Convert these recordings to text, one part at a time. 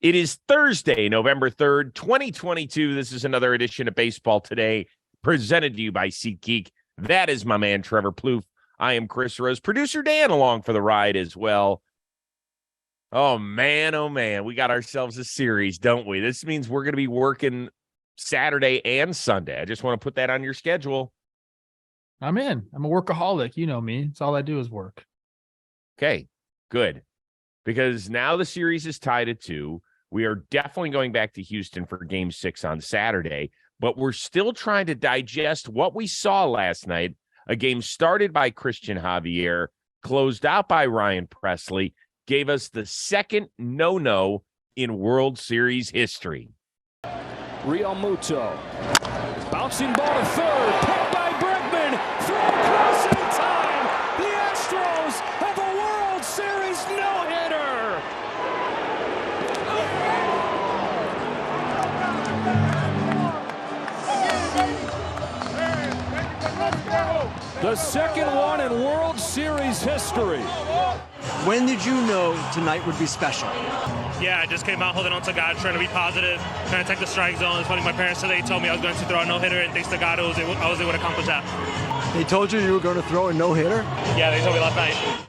It is Thursday, November 3rd, 2022. This is another edition of Baseball Today, presented to you by SeatGeek. That is my man, Trevor Plouffe. I am Chris Rose. Producer Dan along for the ride as well. Oh, man. We got ourselves a series, don't we? This means we're going to be working Saturday and Sunday. I just want to put that on your schedule. I'm in. I'm a workaholic. You know me. It's all I do is work. Okay, good. Because now the series is tied at 2. We are definitely going back to Houston for Game 6 on Saturday, but we're still trying to digest what we saw last night. A game started by Christian Javier, closed out by Ryan Presley, gave us the second no-no in World Series history. Real Muto. Bouncing ball to third. Picked by Bregman. Throw across in time. The Astros have a World Series no-hitter. The second one in World Series history. When did you know tonight would be special? Yeah, I just came out holding on to God, trying to be positive, trying to take the strike zone. It's funny, my parents today told me I was going to throw a no-hitter, and thanks to God, I was able to accomplish that. They told you were going to throw a no-hitter? Yeah, they told me last night.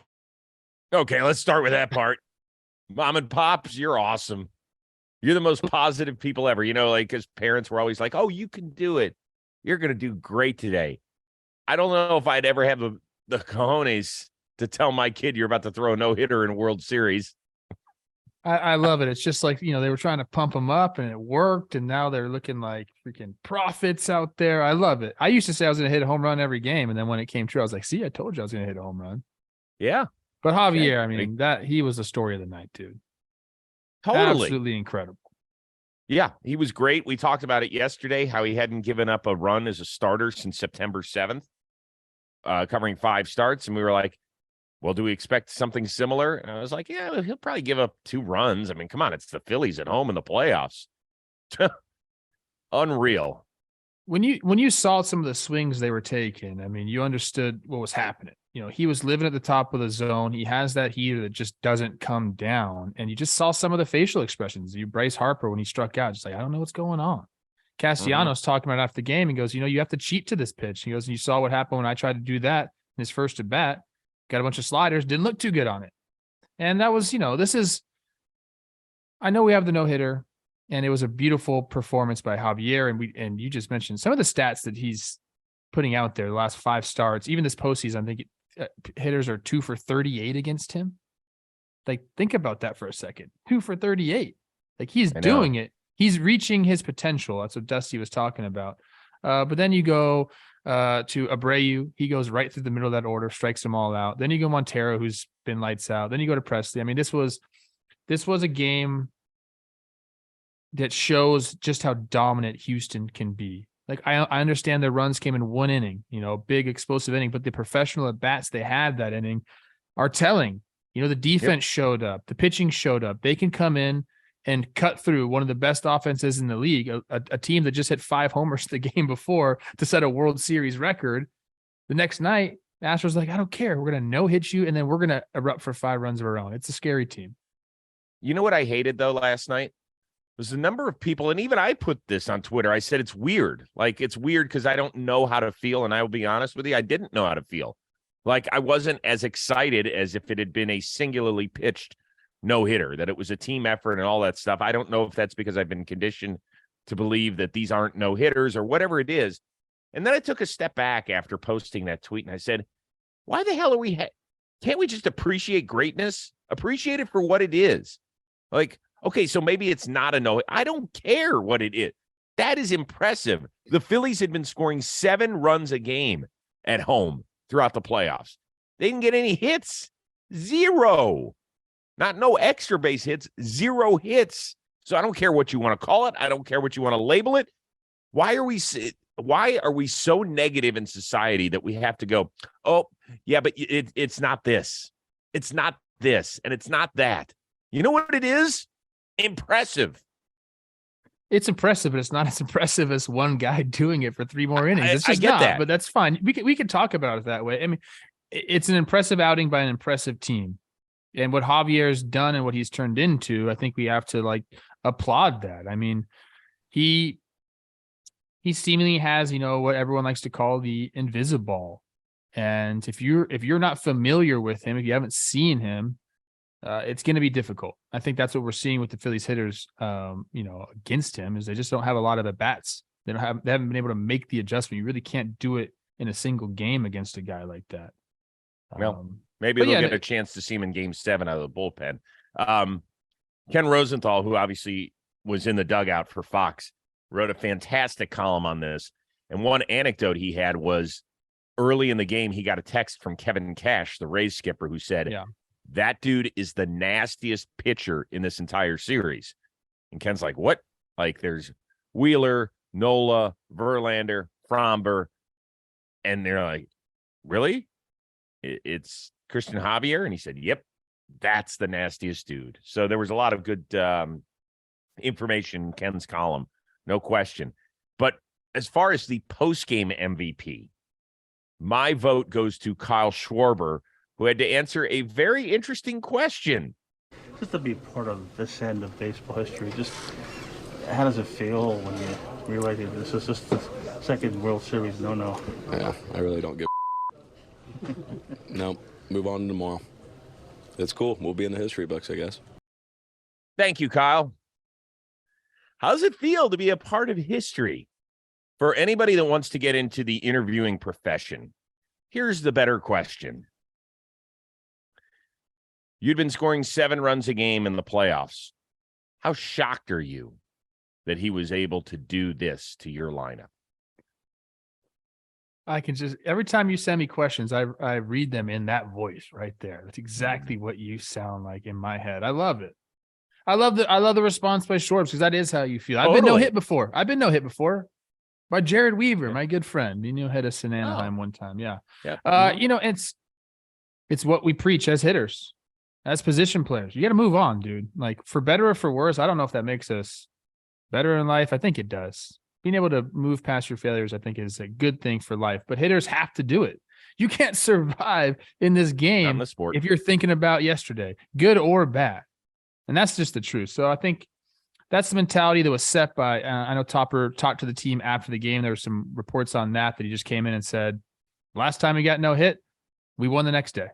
Okay, let's start with that part. Mom and Pops, you're awesome. You're the most positive people ever. You know, like, because parents were always like, oh, you can do it. You're going to do great today. I don't know if I'd ever have the cojones to tell my kid you're about to throw a no-hitter in World Series. I love it. It's just like, you know, they were trying to pump them up and it worked. And now they're looking like freaking prophets out there. I love it. I used to say I was going to hit a home run every game. And then when it came true, I was like, see, I told you I was going to hit a home run. Yeah. But Javier, I mean, he was the story of the night, dude. Totally. Absolutely incredible. Yeah, he was great. We talked about it yesterday, how he hadn't given up a run as a starter since September 7th, covering 5 starts. And we were like, well, do we expect something similar? And I was like, yeah, he'll probably give up 2 runs. I mean, come on, it's the Phillies at home in the playoffs. Unreal. When you saw some of the swings they were taking, I mean, you understood what was happening. You know, he was living at the top of the zone. He has that heater that just doesn't come down. And you just saw some of the facial expressions. Bryce Harper, when he struck out, just like, I don't know what's going on. Castellanos talking about it after the game. He goes, you know, you have to cheat to this pitch. He goes, and you saw what happened when I tried to do that in his first at bat. Got a bunch of sliders, didn't look too good on it. And that was, you know, I know we have the no-hitter, and it was a beautiful performance by Javier. And you just mentioned some of the stats that he's putting out there, the last 5 starts, even this postseason, I think hitters are 2 for 38 against him. Like, think about that for a second. 2 for 38. Like, he's doing it. He's reaching his potential. That's what Dusty was talking about. But then you go to Abreu. He goes right through the middle of that order, strikes them all out. Then you go Montero, who's been lights out. Then you go to Presley. I mean, this was a game that shows just how dominant Houston can be. Like, I understand their runs came in 1 inning, you know, big explosive inning, but the professional at bats they had that inning are telling. You know, the defense showed up, the pitching showed up. They can come in and cut through one of the best offenses in the league, a team that just hit 5 homers the game before to set a World Series record. The next night, Astros like, I don't care. We're going to no-hit you, and then we're going to erupt for 5 runs of our own. It's a scary team. You know what I hated, though, last night? Was the number of people, and even I put this on Twitter, I said it's weird. Like, it's weird because I don't know how to feel, and I will be honest with you, I didn't know how to feel. Like, I wasn't as excited as if it had been a singularly pitched no-hitter, that it was a team effort and all that stuff. I don't know if that's because I've been conditioned to believe that these aren't no-hitters or whatever it is. And then I took a step back after posting that tweet, and I said, why the hell are we can't we just appreciate greatness? Appreciate it for what it is. Like, okay, so maybe it's not a no. I don't care what it is. That is impressive. The Phillies had been scoring 7 runs a game at home throughout the playoffs. They didn't get any hits. 0. Not no extra base hits, 0 hits. So I don't care what you want to call it. I don't care what you want to label it. Why are we so negative in society that we have to go, oh, yeah, but it's not this. It's not this, and it's not that. You know what it is? Impressive. It's impressive, but it's not as impressive as one guy doing it for 3 more innings. It's just I get not, that. but that's fine. We can talk about it that way. I mean, it's an impressive outing by an impressive team. And what Javier's done and what he's turned into, I think we have to like applaud that. I mean, he seemingly has, what everyone likes to call the invisible. And if you're not familiar with him, if you haven't seen him, it's going to be difficult. I think that's what we're seeing with the Phillies hitters, against him, is they just don't have a lot of at bats. They haven't been able to make the adjustment. You really can't do it in a single game against a guy like that. Well, maybe they'll get a chance to see him in Game 7 out of the bullpen. Ken Rosenthal, who obviously was in the dugout for Fox, wrote a fantastic column on this. And one anecdote he had was early in the game, he got a text from Kevin Cash, the Rays skipper, who said, that dude is the nastiest pitcher in this entire series. And Ken's like, what? Like, there's Wheeler, Nola, Verlander, Fromber. And they're like, really? It's Christian Javier? And he said, yep, that's the nastiest dude. So there was a lot of good information in Ken's column, no question. But as far as the post-game MVP, my vote goes to Kyle Schwarber, who had to answer a very interesting question. Just to be part of this end of baseball history, just how does it feel when you realize that this is just the second World Series no-no? Yeah, I really don't give No, move on to tomorrow. It's cool. We'll be in the history books, I guess. Thank you, Kyle. How does it feel to be a part of history? For anybody that wants to get into the interviewing profession, here's the better question. You'd been scoring 7 runs a game in the playoffs. How shocked are you that he was able to do this to your lineup? I can just, every time you send me questions, I read them in that voice right there. That's exactly what you sound like in my head. I love it. I love the response by Shorbs, because that is how you feel. I've been no hit before. By Jared Weaver, my good friend. Hit us in Anaheim one time. Yeah. It's what we preach as hitters, as position players. You got to move on, dude. Like, for better or for worse, I don't know if that makes us better in life. I think it does. Being able to move past your failures, I think, is a good thing for life. But hitters have to do it. You can't survive in this game the sport if you're thinking about yesterday, good or bad. And that's just the truth. So I think that's the mentality that was set by, I know Topper talked to the team after the game. There were some reports on that he just came in and said, last time we got no hit, we won the next day.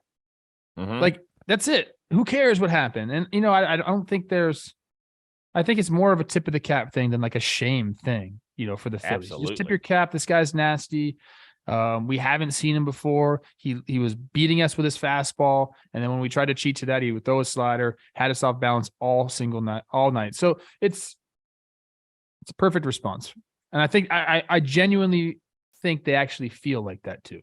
Mm-hmm. Like, that's it. Who cares what happened? And, I don't think I think it's more of a tip of the cap thing than like a shame thing, for the Phillies. Absolutely. Just tip your cap. This guy's nasty. We haven't seen him before. He was beating us with his fastball. And then when we tried to cheat to that, he would throw a slider, had us off balance all night. So it's a perfect response. And I think I genuinely think they actually feel like that too.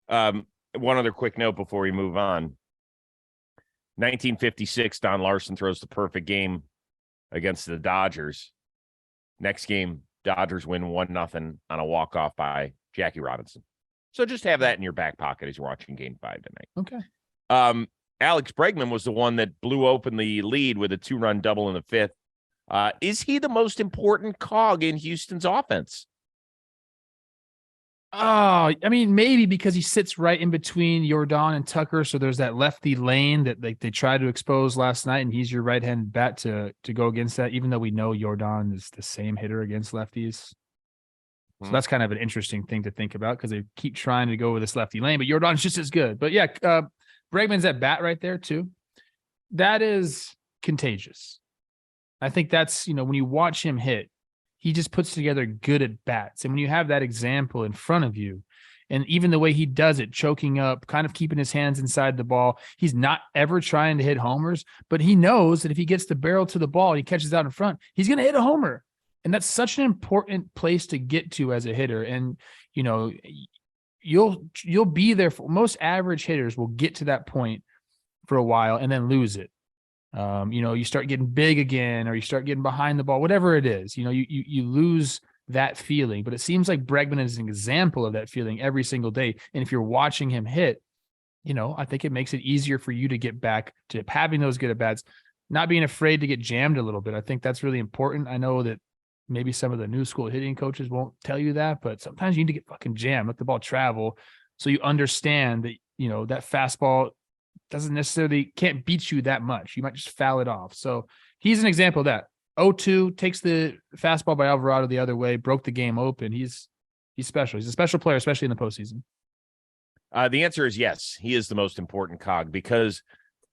One other quick note before we move on. 1956, Don Larson throws the perfect game against the Dodgers. Next game, Dodgers win 1-0 on a walk-off by Jackie Robinson. So just have that in your back pocket as you're watching Game 5 tonight. Okay. Alex Bregman was the one that blew open the lead with a 2-run double in the 5th. Is he the most important cog in Houston's offense? Oh, I mean, maybe because he sits right in between Jordan and Tucker. So there's that lefty lane that they tried to expose last night, and he's your right-handed bat to go against that, even though we know Jordan is the same hitter against lefties. So that's kind of an interesting thing to think about, because they keep trying to go with this lefty lane, but Jordan's just as good. But yeah, Bregman's at bat right there too. That is contagious. I think that's, when you watch him hit, he just puts together good at bats. And when you have that example in front of you, and even the way he does it, choking up, kind of keeping his hands inside the ball, he's not ever trying to hit homers, but he knows that if he gets the barrel to the ball, he catches out in front, he's going to hit a homer. And that's such an important place to get to as a hitter. And, you'll be there for most average hitters will get to that point for a while and then lose it. You start getting big again, or you start getting behind the ball, whatever it is, you lose that feeling. But it seems like Bregman is an example of that feeling every single day. And if you're watching him hit, I think it makes it easier for you to get back to having those good at bats, not being afraid to get jammed a little bit. I think that's really important. I know that maybe some of the new school hitting coaches won't tell you that, but sometimes you need to get fucking jammed, let the ball travel, so you understand that, that fastball doesn't necessarily can't beat you that much. You might just foul it off. So he's an example of that. 0-2 takes the fastball by Alvarado the other way, broke the game open. He's special. He's a special player, especially in the postseason. The answer is yes. He is the most important cog because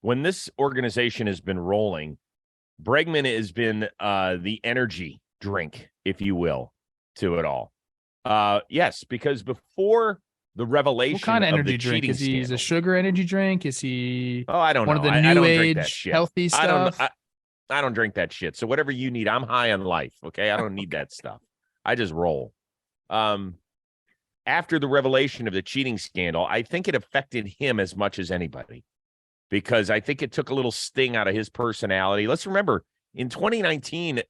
when this organization has been rolling, Bregman has been the energy drink, if you will, to it all. Yes, because before the revelation, what kind of energy the drink is he? Scandal, Is a sugar energy drink? Is he? Oh, I don't know. One of the I new don't drink that age shit. healthy stuff. I don't drink that shit. So whatever you need, I'm high on life. Okay, I don't need that stuff. I just roll. After the revelation of the cheating scandal, I think it affected him as much as anybody because I think it took a little sting out of his personality. Let's remember in 2019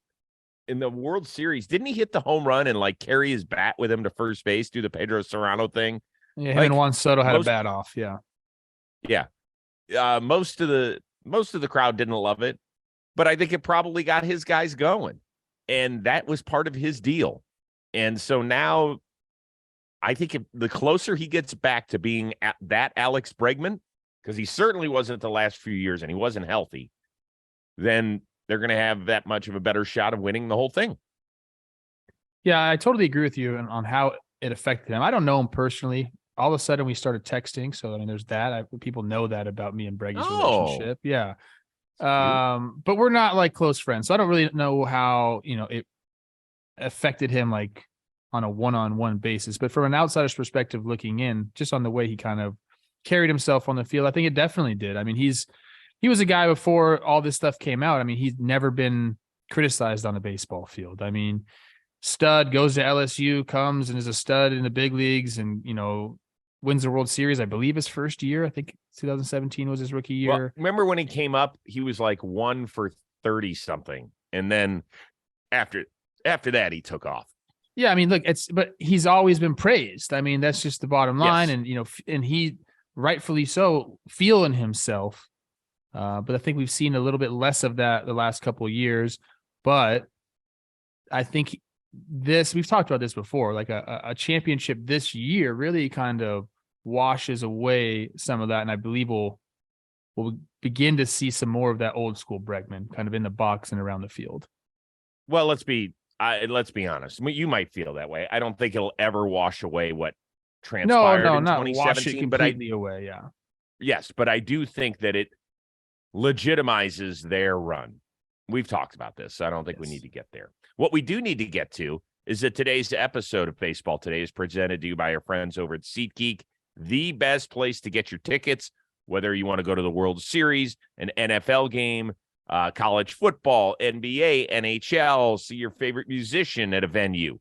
in the World Series, didn't he hit the home run and like carry his bat with him to first base, do the Pedro Serrano thing? Yeah, him and Juan Soto had a bat off. Yeah. Yeah. Most of the crowd didn't love it, but I think it probably got his guys going. And that was part of his deal. And so now I think if the closer he gets back to being at that Alex Bregman, because he certainly wasn't the last few years and he wasn't healthy, then they're going to have that much of a better shot of winning the whole thing. Yeah, I totally agree with you on how it affected him. I don't know him personally. All of a sudden we started texting. So, I mean, there's that. People know that about me and Breggy's relationship. Yeah. But we're not like close friends. So I don't really know how, it affected him like on a one-on-one basis. But from an outsider's perspective looking in, just on the way he kind of carried himself on the field, I think it definitely did. I mean, he was a guy before all this stuff came out. I mean, he's never been criticized on a baseball field. I mean, stud, goes to LSU, comes and is a stud in the big leagues and, wins the World Series, I believe his first year. I think 2017 was his rookie year. Well, remember when he came up, he was like 1 for 30 something. And then after that, he took off. Yeah. I mean, look, but he's always been praised. I mean, that's just the bottom line. Yes. And, and he rightfully so feeling himself. But I think we've seen a little bit less of that the last couple of years. But I think we've talked about this before, like a championship this year really kind of washes away some of that. And I believe we'll begin to see some more of that old school Bregman kind of in the box and around the field. Well, let's be honest. You might feel that way. I don't think it'll ever wash away what transpired in not 2017. wash it completely away. Yeah. Yes, but I do think that it legitimizes their run. We've talked about this. So I don't think we need to get there. What we do need to get to is that today's episode of Baseball Today is presented to you by our friends over at SeatGeek, the best place to get your tickets, whether you want to go to the World Series, an NFL game, college football, NBA, NHL, see your favorite musician at a venue.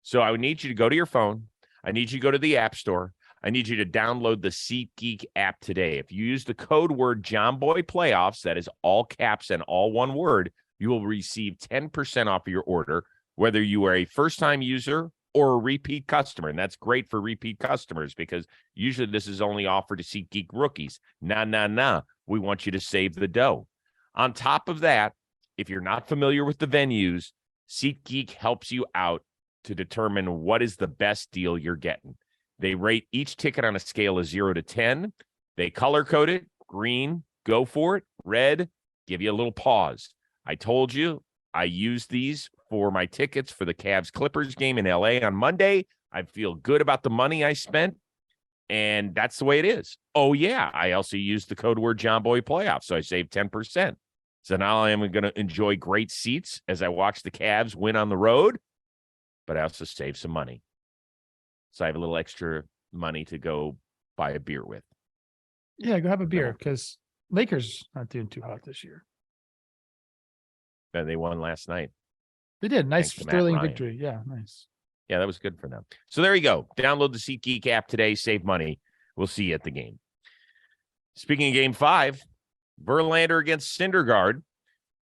So I would need you to go to your phone. I need you to go to the App Store. I need you to download the SeatGeek app today. If you use the code word JohnBoy Playoffs, that is all caps and all one word, you will receive 10% off of your order, whether you are a first-time user or a repeat customer. And that's great for repeat customers because usually this is only offered to SeatGeek rookies. Nah. We want you to save the dough. On top of that, if you're not familiar with the venues, SeatGeek helps you out to determine what is the best deal you're getting. They rate each ticket on a scale of 0 to 10. They color code it. Green, go for it. Red, give you a little pause. I told you I used these for my tickets for the Cavs-Clippers game in L.A. on Monday. I feel good about the money I spent, and that's the way it is. Oh, yeah, I also used the code word JohnBoy Playoffs, so I saved 10%. So now I am going to enjoy great seats as I watch the Cavs win on the road, but I also save some money. So I have a little extra money to go buy a beer with. Yeah, go have a beer because Lakers aren't doing too hot this year. And they won last night. They did. Nice sterling victory. Yeah, nice. Yeah, that was good for them. So there you go. Download the SeatGeek app today. Save money. We'll see you at the game. Speaking of Game 5, Verlander against Syndergaard.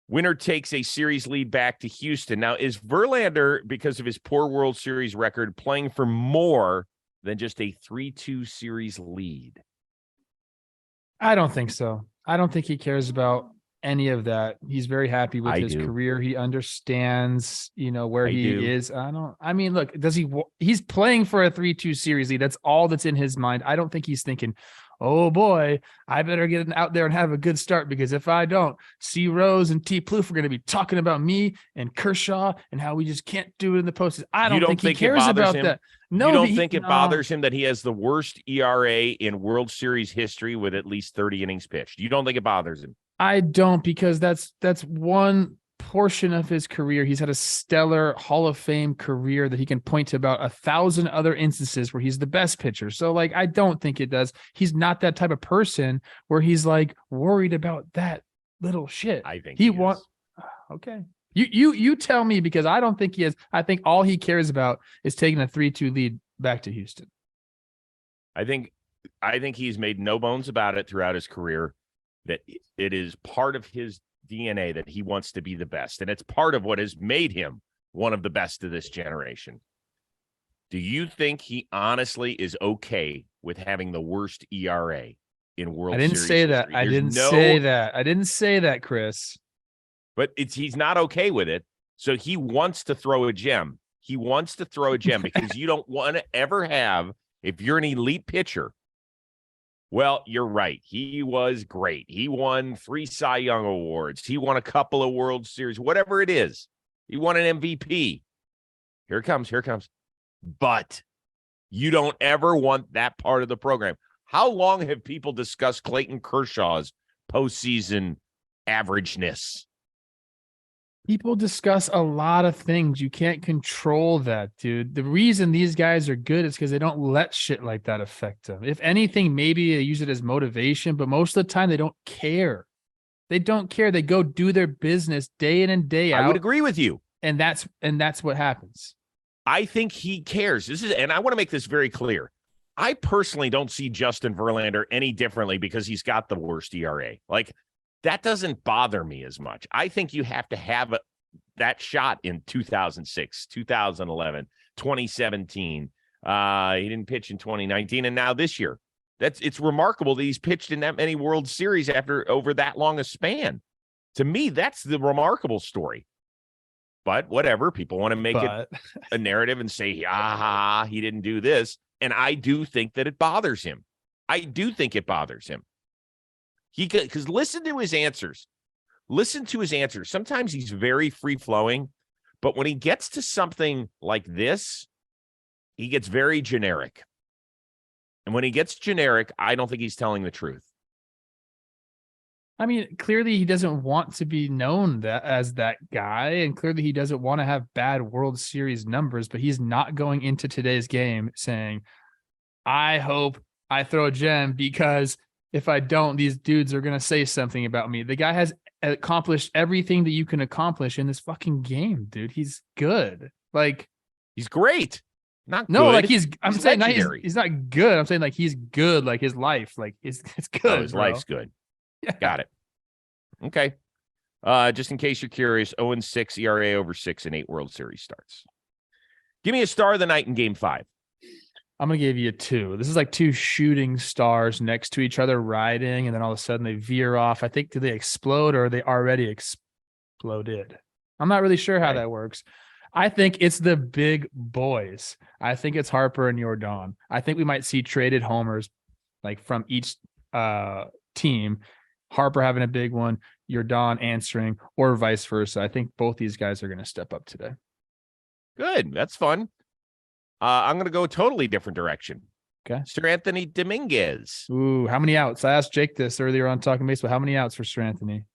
Winner takes a series lead back to Houston. Now, is Verlander, because of his poor World Series record, playing for more than just a 3-2 series lead? I don't think so. I don't think he cares about any of that. He's very happy with his career. He understands, where he is. Look, he's playing for a 3-2 series lead. That's all that's in his mind. I don't think he's thinking, oh boy, I better get out there and have a good start, because if I don't, C Rose and T Plouffe are going to be talking about me and Kershaw and how we just can't do it in the postseason. I don't think he cares about that. No, you don't think it bothers him that he has the worst ERA in World Series history with at least 30 innings pitched? You don't think it bothers him? I don't, because that's one portion of his career. He's had a stellar Hall of Fame career that he can point to about 1,000 other instances where he's the best pitcher. So like, I don't think it does. He's not that type of person where he's like worried about that little shit. I think he wants. Okay. You tell me, because I don't think he is. I think all he cares about is taking a 3-2 lead back to Houston. I think he's made no bones about it throughout his career that it is part of his DNA that he wants to be the best. And it's part of what has made him one of the best of this generation. Do you think he honestly is okay with having the worst ERA in World Series? I didn't say that. I didn't say that. I didn't say that, Chris. But he's not okay with it. So he wants to throw a gem. He wants to throw a gem because you don't want to ever have, if you're an elite pitcher. Well, you're right. He was great. He won 3 Cy Young awards. He won a couple of World Series, whatever it is. He won an MVP. Here it comes. But you don't ever want that part of the program. How long have people discussed Clayton Kershaw's postseason averageness? People discuss a lot of things. You can't control that, dude. The reason these guys are good is because they don't let shit like that affect them. If anything, maybe they use it as motivation, but most of the time they don't care. They don't care. They go do their business day in and day out. I would agree with you. And that's what happens. I think he cares. And I want to make this very clear. I personally don't see Justin Verlander any differently because he's got the worst ERA. Like, that doesn't bother me as much. I think you have to have that shot in 2006, 2011, 2017. He didn't pitch in 2019, and now this year. It's remarkable that he's pitched in that many World Series over that long a span. To me, that's the remarkable story. But whatever, people want to make it a narrative and say, he didn't do this. And I do think that it bothers him. I do think it bothers him. Because listen to his answers. Sometimes he's very free-flowing, but when he gets to something like this, he gets very generic. And when he gets generic, I don't think he's telling the truth. I mean, clearly he doesn't want to be known as that guy, and clearly he doesn't want to have bad World Series numbers, but he's not going into today's game saying, I hope I throw a gem because if I don't, these dudes are going to say something about me. The guy has accomplished everything that you can accomplish in this fucking game, dude. He's good. Like, he's great. Not no, good. Like I'm saying he's not good. I'm saying like he's good. Like his life, like it's good. His life's good. Yeah. Got it. Okay. Just in case you're curious, 0-6 ERA over 6 in 8 World Series starts. Give me a star of the night in Game 5. I'm going to give you a 2. This is like 2 shooting stars next to each other riding, and then all of a sudden they veer off. I think, do they explode or are they already exploded? I'm not really sure how that works. I think it's the big boys. I think it's Harper and Yordan. I think we might see traded homers like from each team. Harper having a big one, Yordan answering, or vice versa. I think both these guys are going to step up today. Good. That's fun. I'm going to go a totally different direction. Okay. Sir Anthony Dominguez. Ooh, how many outs? I asked Jake this earlier on Talking Baseball. How many outs for Sir Anthony?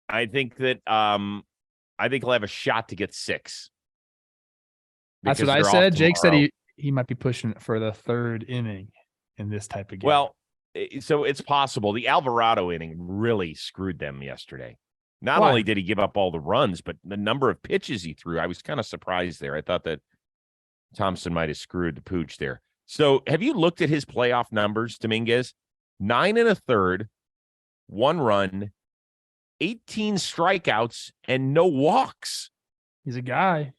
I think he'll have a shot to get 6. That's what I said. Jake said he might be pushing it for the 3rd inning in this type of game. Well, so it's possible. The Alvarado inning really screwed them yesterday. Not only did he give up all the runs, but the number of pitches he threw, I was kind of surprised there. I thought that Thompson might have screwed the pooch there. So have you looked at his playoff numbers, Dominguez? 9 1/3, 1 run, 18 strikeouts, and no walks. He's a guy.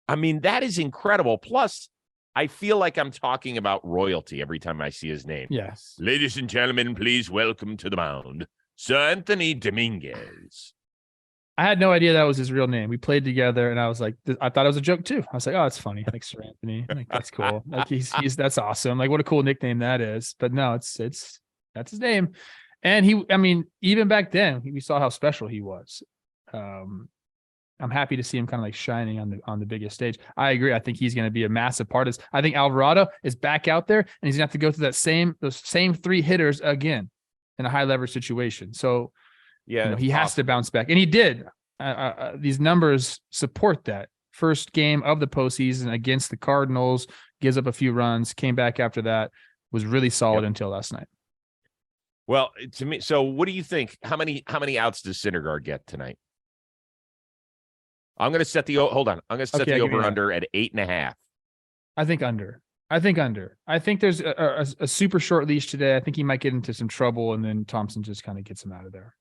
I mean, that is incredible. Plus, I feel like I'm talking about royalty every time I see his name. Yes. Ladies and gentlemen, please welcome to the mound, Sir Anthony Dominguez. I had no idea that was his real name. We played together, and I was like, I thought it was a joke too. I was like, oh, it's funny, like Sir Anthony. Like that's cool. Like he's that's awesome. Like what a cool nickname that is. But no, it's that's his name. And I mean, even back then, we saw how special he was. I'm happy to see him kind of like shining on the biggest stage. I agree. I think he's going to be a massive part of this. I think Alvarado is back out there, and he's going to have to go through those same 3 hitters again in a high leverage situation. So, yeah, he has to bounce back, and he did. These numbers support that. First game of the postseason against the Cardinals, gives up a few runs, came back after that, was really solid until last night. Well, to me, so what do you think? How many outs does Syndergaard get tonight? I'm going to set the hold on. I'm going to set the over under at 8.5. I think under. I think there's a super short leash today. I think he might get into some trouble, and then Thompson just kind of gets him out of there.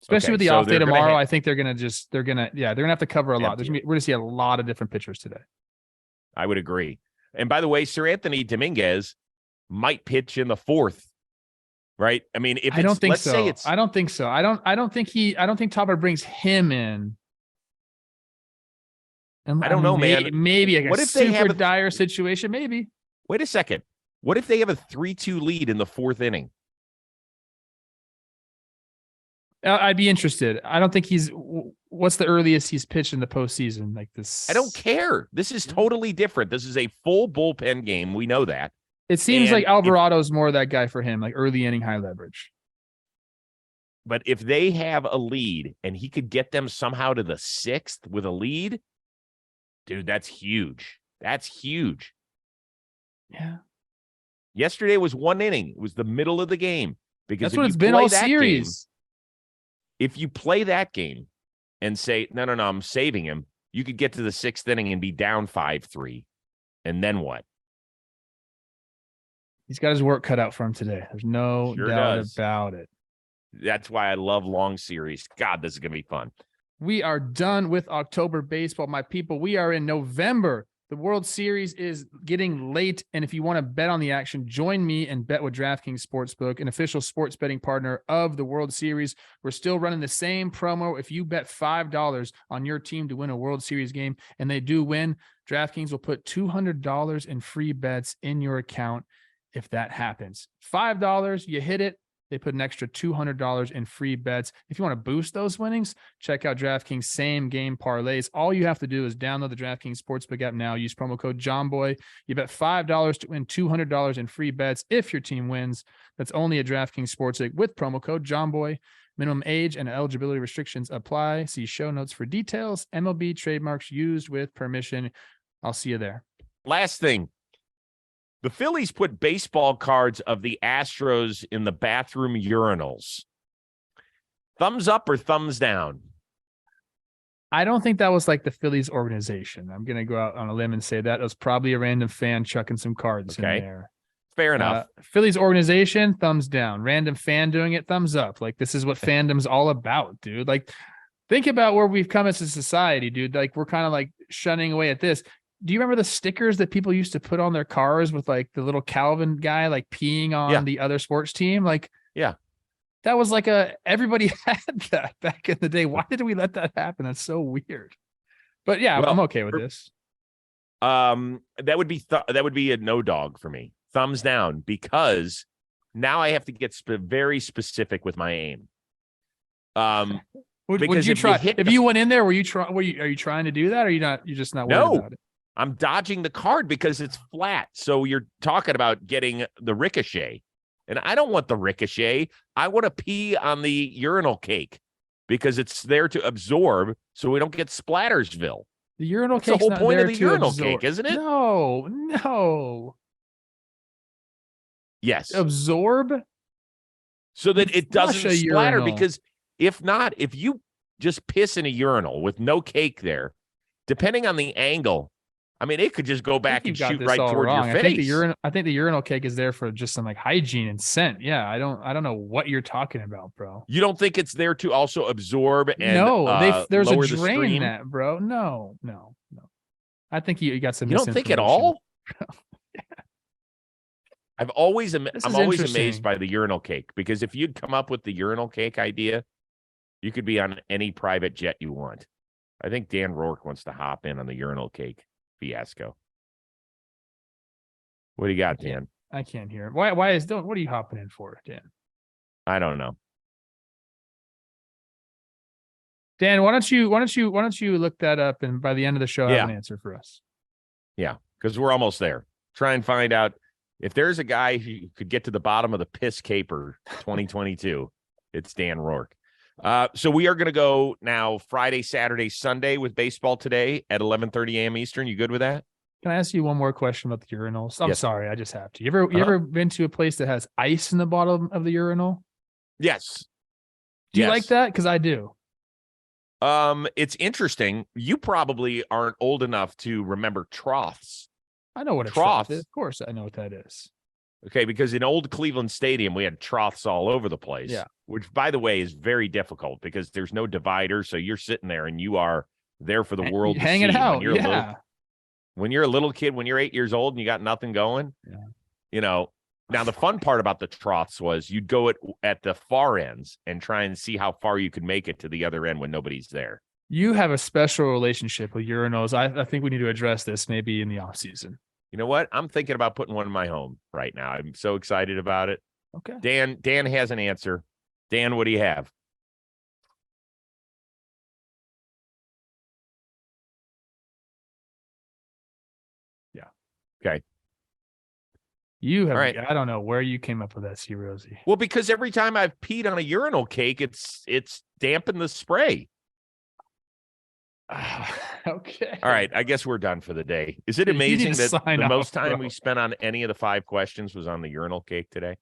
Especially with the off day tomorrow, I think they're gonna have to cover a lot. We're gonna see a lot of different pitchers today. I would agree. And by the way, Sir Anthony Dominguez might pitch in the 4th. Right? I mean, if I don't think let's so. say it's I don't think so. I don't think Topper brings him in. And I don't know, man. Maybe like what a if they have a dire situation? Maybe. Wait a second. What if they have a 3-2 lead in the 4th inning? I'd be interested. I don't think what's the earliest he's pitched in the postseason like this? I don't care. This is totally different. This is a full bullpen game. We know that. It seems like Alvarado's more that guy for him, like early inning high leverage. But if they have a lead and he could get them somehow to the 6th with a lead, dude, that's huge. That's huge. Yeah. Yesterday was 1 inning. It was the middle of the game. Because that's what it's been all series. If you play that game and say, no, I'm saving him, you could get to the 6th inning and be down 5-3. And then what? He's got his work cut out for him today. There's no doubt about it. That's why I love long series. God, this is going to be fun. We are done with October baseball, my people. We are in November. The World Series is getting late, and if you want to bet on the action, join me and bet with DraftKings Sportsbook, an official sports betting partner of the World Series. We're still running the same promo. If you bet $5 on your team to win a World Series game, and they do win, DraftKings will put $200 in free bets in your account if that happens. $5, you hit it. They put an extra $200 in free bets. If you want to boost those winnings, check out DraftKings same game parlays. All you have to do is download the DraftKings Sportsbook app now. Use promo code JOHNBOY. You bet $5 to win $200 in free bets if your team wins. That's only at DraftKings Sportsbook with promo code JOHNBOY. Minimum age and eligibility restrictions apply. See show notes for details. MLB trademarks used with permission. I'll see you there. Last thing. The Phillies put baseball cards of the Astros in the bathroom urinals. Thumbs up or thumbs down? I don't think that was like the Phillies organization. I'm going to go out on a limb and say that. It was probably a random fan chucking some cards in there. Fair enough. Phillies organization, thumbs down. Random fan doing it, thumbs up. Like, this is what fandom's all about, dude. Like, think about where we've come as a society, dude. Like, we're kind of like shunning away at this. Do you remember the stickers that people used to put on their cars with like the little Calvin guy like peeing on the other sports team? Like, that was like everybody had that back in the day. Why did we let that happen? That's so weird. But yeah, I'm okay with this. That would be a no dog for me. Thumbs down, because now I have to get very specific with my aim. Would you try if you went in there? Are you trying to do that? Or are you not? You're just not worried about it? I'm dodging the card because it's flat. So you're talking about getting the ricochet, and I don't want the ricochet. I want to pee on the urinal cake because it's there to absorb, so we don't get Splattersville. The urinal cake. The whole point of the urinal cake, isn't it? No. Yes. Absorb, so that it doesn't splatter. Because if not, if you just piss in a urinal with no cake there, depending on the angle, I mean, it could just go back and shoot right toward your face. I think the urinal cake is there for just some like hygiene and scent. Yeah, I don't know what you're talking about, bro. You don't think it's there to also absorb and there's lower a drain in that, bro. No. I think you got some. You don't think at all? I'm always amazed by the urinal cake, because if you'd come up with the urinal cake idea, You could be on any private jet you want. I think Dan Rourke wants to hop in on the urinal cake fiasco. What do you got, Dan? I can't hear him. What are you hopping in for, Dan? I don't know. Dan, why don't you look that up, and by the end of the show, have an answer for us. Yeah, because we're almost there. Try and find out if there's a guy who could get to the bottom of the piss caper 2022, it's Dan Rourke. So we are going to go now Friday, Saturday, Sunday with baseball today at 11:30 a.m. Eastern. You good with that? Can I ask you one more question about the urinals? I'm Yes. sorry, I just have to. You ever been to a place that has ice in the bottom of the urinal? Yes. Do you like that? Because I do. It's interesting. You probably aren't old enough to remember troughs. I know what a Trough trough is. Of course, I know what that is. Okay, because in old Cleveland Stadium, we had troughs all over the place. Yeah. Which, by the way, is very difficult because there's no divider. So you're sitting there and you are there for the world to hanging see. out. When you're a little kid, when you're 8 years old and you got nothing going, you know. Now, the fun part about the troughs was you'd go at the far ends and try and see how far you could make it to the other end when nobody's there. You have a special relationship with urinals. I think we need to address this maybe in the off season. You know what? I'm thinking about putting one in my home right now. I'm so excited about it. Okay. Dan has an answer. Dan, what do you have? Yeah. Okay. You have, All right. I don't know where you came up with that, C. Rosie. Well, because every time I've peed on a urinal cake, it's dampened the spray. Okay. All right. I guess we're done for the day. Is it You need amazing to that sign the most off, time bro. we spent on any of the 5 questions was on the urinal cake today?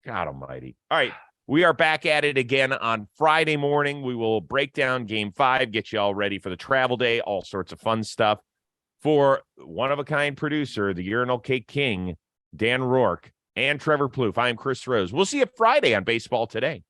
God almighty. All right. We are back at it again on Friday morning. We will break down game 5, get you all ready for the travel day, all sorts of fun stuff. For one-of-a-kind producer, the urinal cake king, Dan Rourke, and Trevor Plouffe, I am Chris Rose. We'll see you Friday on Baseball Today.